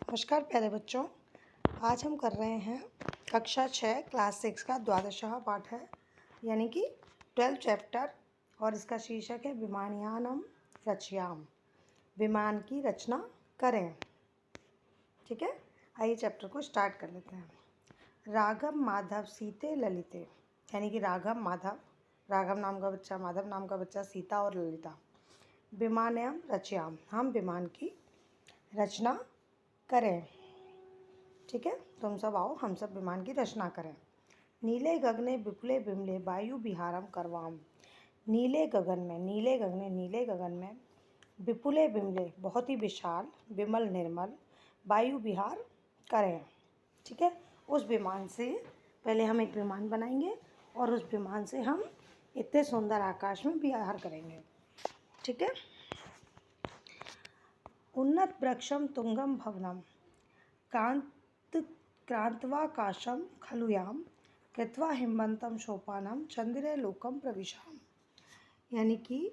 नमस्कार प्यारे बच्चों। आज हम कर रहे हैं कक्षा 6 क्लास 6 का द्वादशः पाठ है, यानी कि 12 चैप्टर, और इसका शीर्षक है विमानयानम रचयाम। विमान की रचना करें। ठीक है, आइए चैप्टर को स्टार्ट कर लेते हैं। राघव माधव सीते ललिते, यानी कि राघव माधव, राघव नाम का बच्चा, माधव नाम का बच्चा, सीता और ललिता। विमानयाम रचयाम, हम विमान की रचना करें। ठीक है, तुम सब आओ, हम सब विमान की रचना करें। नीले गगने विपुले बिमले वायु विहारम करवाम। नीले गगन में, नीले गगन में विपुले बिमले, बहुत ही विशाल, विमल निर्मल, वायु विहार करें। ठीक है, उस विमान से पहले हम एक विमान बनाएंगे और उस विमान से हम इतने सुंदर आकाश में विहार करेंगे। ठीक है। उन्नत वृक्षम तुंगम भवनम क्रांतवाकाशम खलुयाम कृत्वा हिमवंतम सोपानम चंद्रे लोकम प्रविशाम। यानी कि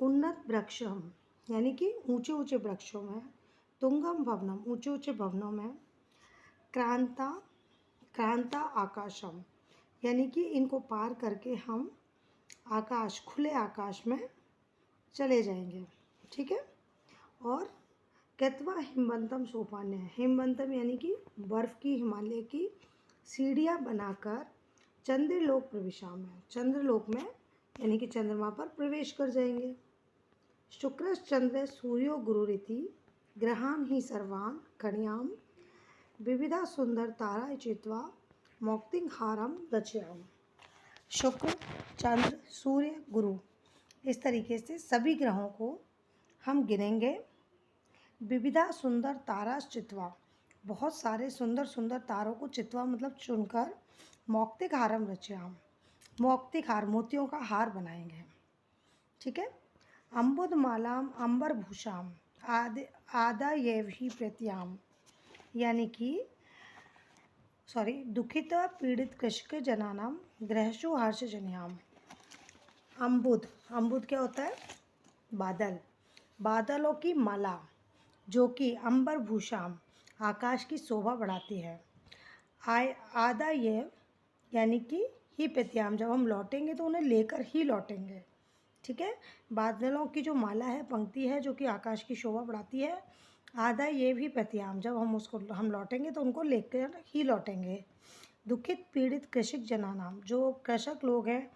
उन्नत वृक्षम, यानी कि ऊंचे ऊंचे वृक्षों में, तुंगम भवनम, ऊंचे ऊंचे भवनों में, क्रांता आकाशम, यानी कि इनको पार करके हम आकाश, खुले आकाश में चले जाएंगे। ठीक है। और कृत्वा हिमवंतम सोपान्य, हिमवंतम यानी कि बर्फ़ की, हिमालय की सीढ़ियाँ बनाकर चंद्रलोक प्रविशाम है, चंद्रलोक में यानी कि चंद्रमा पर प्रवेश कर जाएंगे। शुक्रश्चंद्र सूर्यो गुरुरिति ग्रहान ही सर्वान कणयाम विविधा सुंदर तारा चित्वा मौक्तिक हारम रचयाम। शुक्र, चंद्र, सूर्य, गुरु, इस तरीके से सभी ग्रहों को हम गिनेंगे। विविधा सुंदर तारा चित्वा, बहुत सारे सुंदर सुंदर तारों को, चित्वा मतलब चुनकर, मौक्तिक हारम रचयाम, मौक्तिक हार, मोतियों का हार बनाएंगे। ठीक है। अम्बुद मालाम अंबर भूषाम आदायैव ही प्रत्याम, यानी कि दुखित पीड़ित कृषक जनानाम गृहशु हर्ष जन्याम। अम्बुद, अम्बुद क्या होता है? बादल, बादलों की माला जो कि अंबर भूषाम, आकाश की शोभा बढ़ाती है। आदा ये, यानी कि ही प्रत्याम, जब हम लौटेंगे तो उन्हें लेकर ही लौटेंगे। ठीक है। बादलों की जो माला है, पंक्ति है, जो कि आकाश की शोभा बढ़ाती है। आदा ये भी प्रत्याम, जब हम लौटेंगे तो उनको लेकर ही लौटेंगे। दुखित पीड़ित कृषक जनानाम, जो कृषक लोग हैं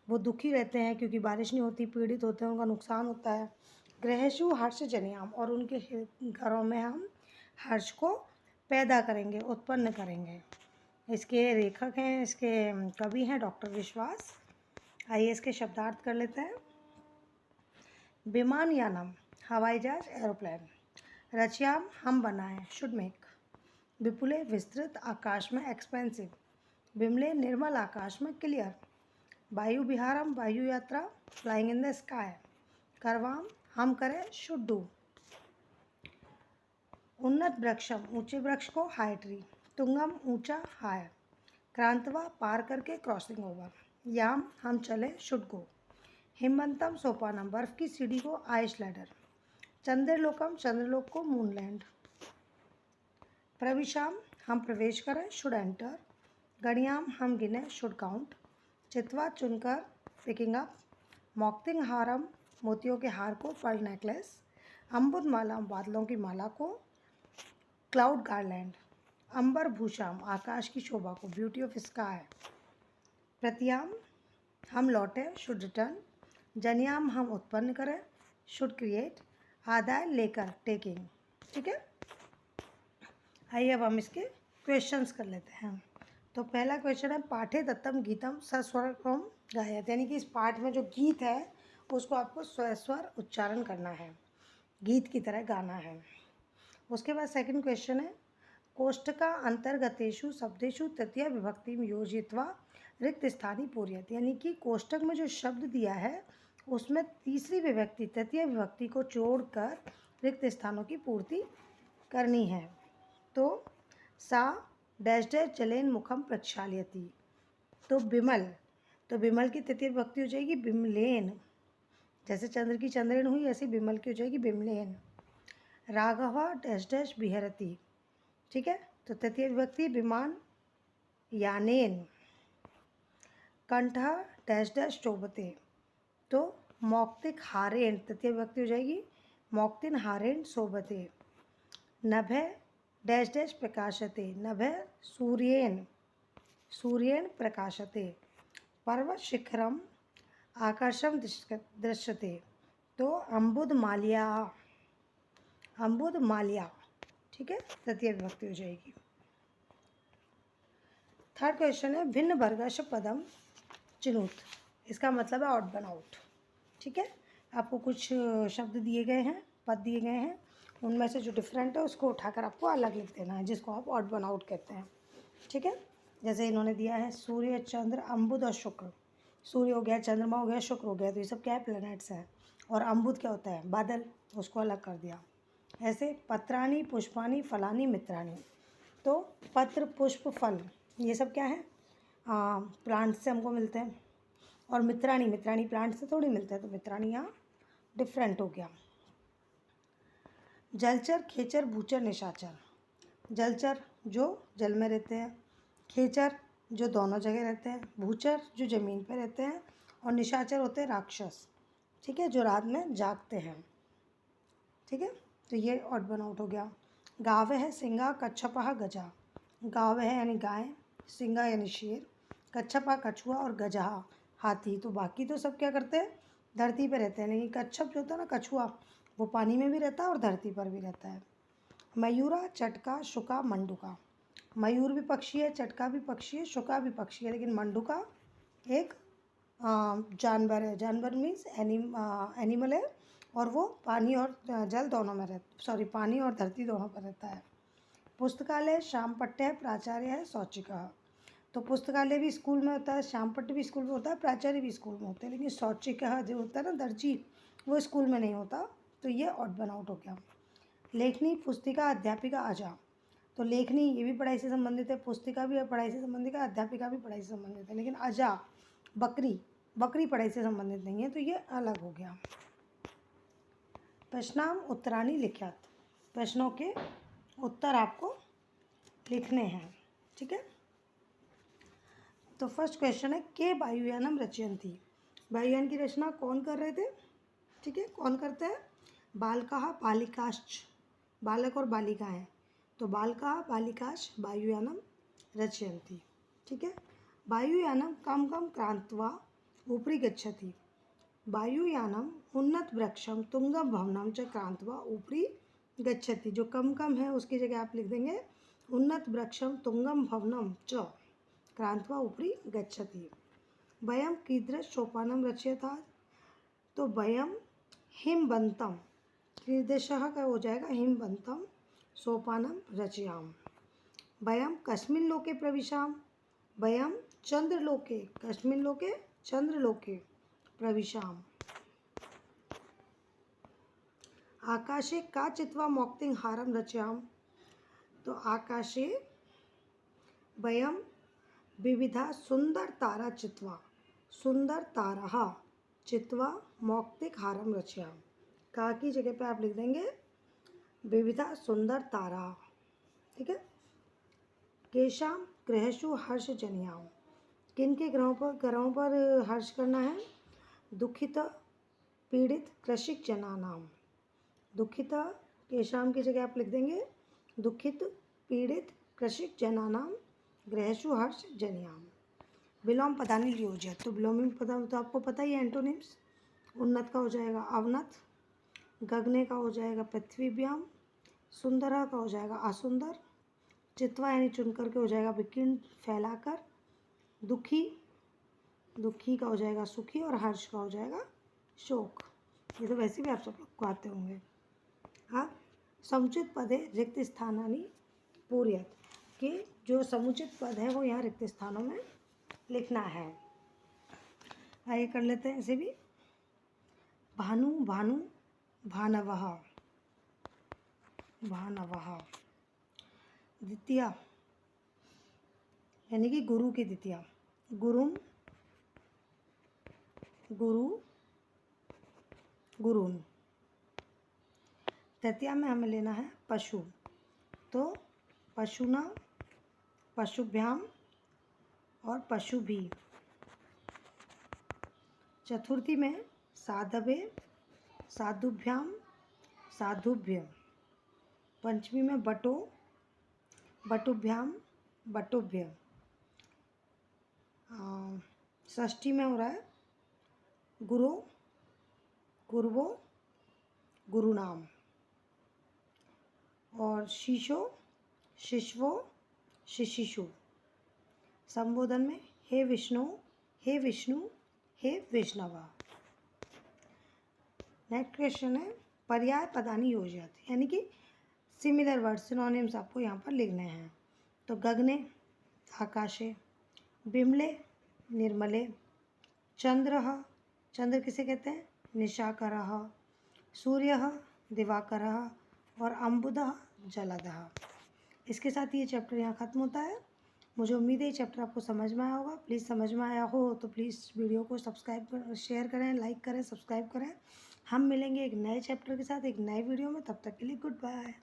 वो दुखी रहते हैं क्योंकि बारिश नहीं होती, पीड़ित होते हैं, उनका नुकसान होता है। गृहशु हर्ष जन्याम, और उनके घरों में हम हर्ष को पैदा करेंगे, उत्पन्न करेंगे। इसके लेखक हैं, इसके कवि हैं डॉक्टर विश्वास। आइए इसके शब्दार्थ कर लेते हैं। विमानयानम, हवाई जहाज, एरोप्लेन। रचयाम, हम बनाएं, शुड मेक। विपुले, विस्तृत, आकाश में, एक्सपेंसिव। विमले, निर्मल, आकाश में, क्लियर। वायु विहारम, वायु यात्रा, फ्लाइंग इन द स्काई। करवाम, हम करें, शुड डू। उन्नत वृक्षम, ऊंचे वृक्ष को, हाई ट्री। तुंगम, ऊंचा, हाई। क्रांतवा, पार करके, क्रॉसिंग ओवर। याम, हम चले, शुड गो। हिमवंतम, सोपानम, बर्फ की सीढ़ी को, आइस लैडर। चंद्रलोकम, चंद्रलोक को, मूनलैंड। प्रविशाम, हम प्रवेश करें, शुड एंटर। गणयाम, हम गिने, शुड काउंट। चित्वा, चुनकर, पिकिंग अप। मौक्तिक हारम, मोतियों के हार को, पर्ल नेकलेस। अम्बुद माला, बादलों की माला को, क्लाउड गार्लैंड। अंबर भूषाम, आकाश की शोभा को, ब्यूटी ऑफ स्काई। प्रत्याम, हम लौटे, शुड रिटर्न। जन्याम, हम उत्पन्न करें, शुड क्रिएट। आदाय, लेकर, टेकिंग। ठीक है। आइए अब हम इसके क्वेश्चंस कर लेते हैं। तो पहला क्वेश्चन है, पाठे दत्तम गीतम सस्वरम गायत, यानी कि इस पाठ में जो गीत है उसको आपको स्वस्वर उच्चारण करना है, गीत की तरह गाना है। उसके बाद सेकंड क्वेश्चन है, कोष्टका अंतर्गतेषु शब्देषु तृतीय विभक्ति योजित्वा रिक्त स्थानी पूर्यत, यानी कि कोष्टक में जो शब्द दिया है उसमें तीसरी विभक्ति, तृतीय विभक्ति को जोड़कर रिक्त स्थानों की पूर्ति करनी है। तो सा डैश डैश जलेन मुखम प्रक्षाल्यति, तो विमल की तृतीय विभक्ति हो जाएगी बिमलेन, जैसे चंद्र की चंद्रेन हुई ऐसे विमल की हो जाएगी बिमलेन। राघव डैश डैश बिहरती, ठीक है। तो तृतीय विभक्ति विमान यानेन, कंठः डैश डैश शोभते, तो मौक्तिक हारेण तृतीय विभक्ति हो जाएगी मौक्तिन हारेण शोभते। नभः डैश डैश प्रकाशते, नभः सूर्येण सूर्येण प्रकाशते। पर्वत शिखरम आकाशम दृश्यते, तो अम्बुद माल्या, अम्बुद माल्या, ठीक है, तृतीय विभक्ति हो जाएगी। थर्ड क्वेश्चन है भिन्न वर्गश पदम चिनुत, इसका मतलब है ऑड वन आउट, ठीक है। आपको कुछ शब्द दिए गए हैं, पद दिए गए हैं, उनमें से जो डिफरेंट है उसको उठाकर आपको अलग लिख देना है, जिसको आप ऑड वन आउट कहते हैं, ठीक है। जैसे इन्होंने दिया है सूर्य, चंद्र, अम्बुद और शुक्र। सूर्य हो गया, चंद्रमा हो गया, शुक्र हो गया, तो ये सब क्या है, प्लैनेट्स हैं। और अम्बुद क्या होता है, बादल, उसको अलग कर दिया। ऐसे पत्राणी, पुष्पाणी, फलानी, मित्राणी, तो पत्र, पुष्प, फल, ये सब क्या है, प्लांट से हमको मिलते हैं। और मित्राणी, मित्राणी प्लांट से थोड़ी मिलते हैं, तो मित्राणी यहाँ डिफरेंट हो गया। जलचर, खेचर, भूचर, निशाचर। जलचर जो जल में रहते हैं, खेचर जो दोनों जगह रहते हैं, भूचर जो ज़मीन पर रहते हैं, और निशाचर होते हैं राक्षस, ठीक है, जो रात में जागते हैं, ठीक है। तो ये ऑड वन आउट हो गया। गाव है सिंगा, कच्छपा गजा। गाव है यानी गाय, सिंगा यानी शेर, कच्छपा कछुआ, और गजहा हाथी। तो बाकी तो सब क्या करते हैं, धरती पे रहते हैं, लेकिन कच्छप जो होता है ना, कछुआ, वो पानी में भी रहता है और धरती पर भी रहता है। मयूरा, चटका, शुका, मंडुका। मयूर भी पक्षी है, चटका भी पक्षी है, शुका भी पक्षी है, लेकिन मंडुका एक जानवर है। जानवर मीन्स एनिमल है, और वो पानी और जल दोनों में पानी और धरती दोनों पर रहता है। पुस्तकालय, श्याम पट्ट है, प्राचार्य है, शौचिका। तो पुस्तकालय भी स्कूल में होता है, श्याम पट्ट भी स्कूल में होता है, प्राचार्य भी स्कूल में होते हैं, लेकिन शौचिका जो होता है ना, दर्जी, वो स्कूल में नहीं होता, तो ये ऑड वन आउट हो गया। लेखनी, पुस्तिका, अध्यापिका, आजा। तो लेखनी ये भी पढ़ाई से संबंधित है, पुस्तिका भी पढ़ाई से संबंधित है, अध्यापिका भी पढ़ाई से संबंधित है, लेकिन अजा बकरी, बकरी पढ़ाई से संबंधित नहीं है, तो ये अलग हो गया। प्रश्नाम उत्तराणी लिख्यात, प्रश्नों के उत्तर आपको लिखने हैं, ठीक है। तो फर्स्ट क्वेश्चन है के वायुयानम रचयन्ति, वायुयान की रचना कौन कर रहे थे, ठीक है, कौन करते हैं, बालकाः बालिकाश्च, बालक और बालिका हैं, तो बालकाः बालिकाश्च वायुयानम रचयन्ति, ठीक है। वायुयानम कम कम क्रांत्वा ऊपरी गच्छति, वायुयानम उन्नत वृक्षम तुंगम भवनम च क्रांत्वा ऊपरी गच्छति, जो कम कम है उसकी जगह आप लिख देंगे उन्नत वृक्षम तुंगम भवनम च क्रांत्वा ऊपरी गच्छति। वयम कीदृश सोपानम रचयता, तो वयम हिमवंतम, कीदृशः का हो जाएगा हिमवंतम सोपानम रचयाम। वयम कस्मिन् लोके प्रविशाम, वयम चंद्रलोके, कस्मिन् लोके चंद्रलोके प्रविशाम। आकाशे का चित्वा मौक्तिं हारम रचयाम, तो आकाशे वयम विविधा सुंदर तारा चित्वा, सुंदर तारा चित्वा मौक्तिक हारम रचयाम। का की जगह पे आप लिख देंगे विविधा सुंदर तारा, ठीक है। केशाम ग्रहेषु हर्ष जनियाम, किन के ग्रहों पर हर्ष करना है, दुखित पीड़ित कृषिक जनानाम, दुखित केशाम की जगह आप लिख देंगे दुखित पीड़ित कृषिक जनानाम ग्रहेषु हर्ष जनियाम। विलोम पदानी लियोज्यत, तो विलोमी पदा तो आपको पता ही है एंटोनिम्स, उन्नत का हो जाएगा अवनत, गगने का हो जाएगा पृथ्वीव्याम, सुंदरा का हो जाएगा असुंदर, चित्वा यानी चुनकर के हो जाएगा विकीर्ण फैलाकर, दुखी, दुखी का हो जाएगा सुखी, और हर्ष का हो जाएगा शोक। ये तो वैसे भी आप सब लोग को आते होंगे। हाँ, समुचित पद है रिक्त स्थानानि पूर्यत, कि जो समुचित पद है वो यहाँ रिक्त स्थानों में लिखना है। आइए कर लेते हैं इसे भी। भानु, भानु, भानवः, भानवः। द्वितीया यानी कि गुरु की द्वितीया, गुरुम, गुरु, गुरुन। तृतीया में हमें लेना है पशु, तो पशुना, पशुभ्याम और पशुभी। चतुर्थी में साधवे, साधुभ्याम, साधुभ्य। पंचमी में बटो, बटुभ्याम, बटुभ्य। षष्ठी में हो रहा है गुरु, गुरुवो, गुरुनाम। और शिशो, शिशवो, शिशिशु। संबोधन में हे विष्णु, हे विष्णु, हे विष्णवा। नेक्स्ट क्वेश्चन है पर्याय पदानि योजयति, यानी कि सिमिलर वर्ड सिनोनिम्स आपको यहाँ पर लिखने हैं। तो गगने, आकाशे, बिमले, निर्मले, चंद्रः, चंद्र किसे कहते हैं, निशाकरः, सूर्यः, दिवाकरः और अम्बुदः, जलदः। इसके साथ ये चैप्टर यहाँ ख़त्म होता है। मुझे उम्मीद है ये चैप्टर आपको समझ में आया होगा। प्लीज़ समझ में आया हो तो प्लीज़ वीडियो को सब्सक्राइब कर, शेयर करें, लाइक करें, सब्सक्राइब करें। हम मिलेंगे एक नए चैप्टर के साथ एक नए वीडियो में। तब तक के लिए गुड बाय।